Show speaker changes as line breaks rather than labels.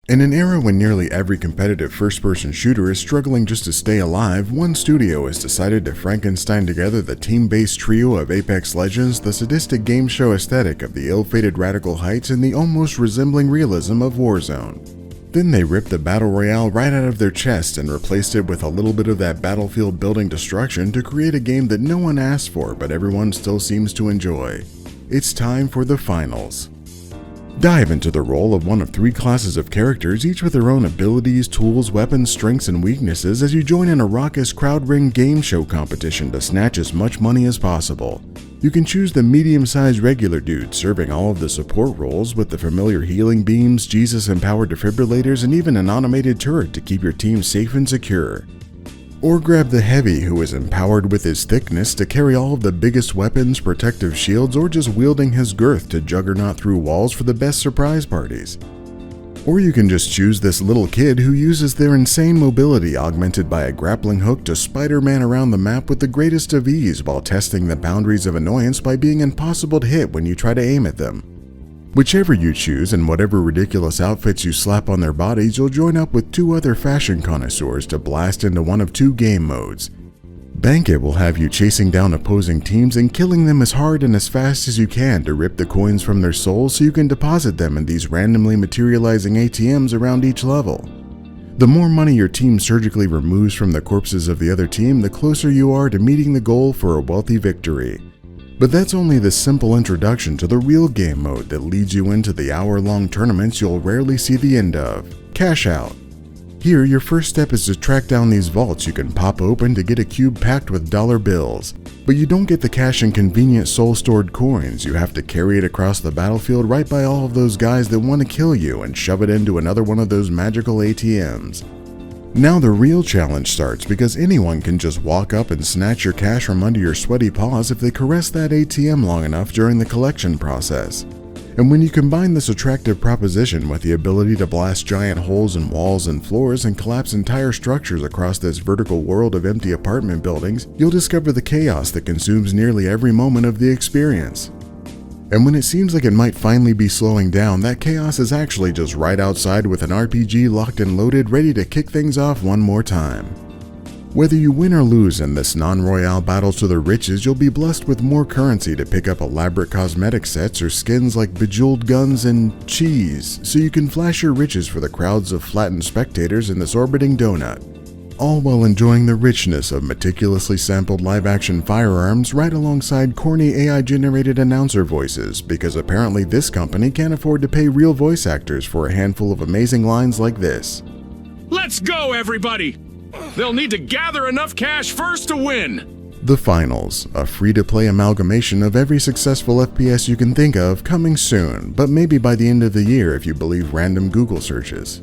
In an era when nearly every competitive first-person shooter is struggling just to stay alive, one studio has decided to Frankenstein together the team-based trio of Apex Legends, the sadistic game show aesthetic of the ill-fated Radical Heights, and the almost resembling realism of Warzone. Then they ripped the Battle Royale right out of their chest and replaced it with a little bit of that battlefield building destruction to create a game that no one asked for but everyone still seems to enjoy. It's time for the finals. Dive into the role of one of three classes of characters, each with their own abilities, tools, weapons, strengths, and weaknesses as you join in a raucous crowd-ring game show competition to snatch as much money as possible. You can choose the medium-sized regular dude serving all of the support roles with the familiar healing beams, Jesus-empowered defibrillators, and even an automated turret to keep your team safe and secure. Or grab the heavy who is empowered with his thickness to carry all of the biggest weapons, protective shields, or just wielding his girth to juggernaut through walls for the best surprise parties. Or you can just choose this little kid who uses their insane mobility augmented by a grappling hook to Spider-Man around the map with the greatest of ease while testing the boundaries of annoyance by being impossible to hit when you try to aim at them. Whichever you choose and whatever ridiculous outfits you slap on their bodies, you'll join up with two other fashion connoisseurs to blast into one of two game modes. Bank It will have you chasing down opposing teams and killing them as hard and as fast as you can to rip the coins from their souls so you can deposit them in these randomly materializing ATMs around each level. The more money your team surgically removes from the corpses of the other team, the closer you are to meeting the goal for a wealthy victory. But that's only the simple introduction to the real game mode that leads you into the hour-long tournaments you'll rarely see the end of, Cash Out. Here, your first step is to track down these vaults you can pop open to get a cube packed with dollar bills. But you don't get the cash in convenient soul-stored coins, you have to carry it across the battlefield right by all of those guys that want to kill you and shove it into another one of those magical ATMs. Now the real challenge starts because anyone can just walk up and snatch your cash from under your sweaty paws if they caress that ATM long enough during the collection process. And when you combine this attractive proposition with the ability to blast giant holes in walls and floors and collapse entire structures across this vertical world of empty apartment buildings, you'll discover the chaos that consumes nearly every moment of the experience. And when it seems like it might finally be slowing down, that chaos is actually just right outside with an RPG locked and loaded, ready to kick things off one more time. Whether you win or lose in this non-royale battle to the riches, you'll be blessed with more currency to pick up elaborate cosmetic sets or skins like bejeweled guns and cheese, so you can flash your riches for the crowds of flattened spectators in this orbiting donut. All while enjoying the richness of meticulously sampled live-action firearms right alongside corny AI-generated announcer voices, because apparently this company can't afford to pay real voice actors for a handful of amazing lines like this.
Let's go, everybody! They'll need to gather enough cash first to win!
The Finals, a free-to-play amalgamation of every successful FPS you can think of, coming soon, but maybe by the end of the year if you believe random Google searches.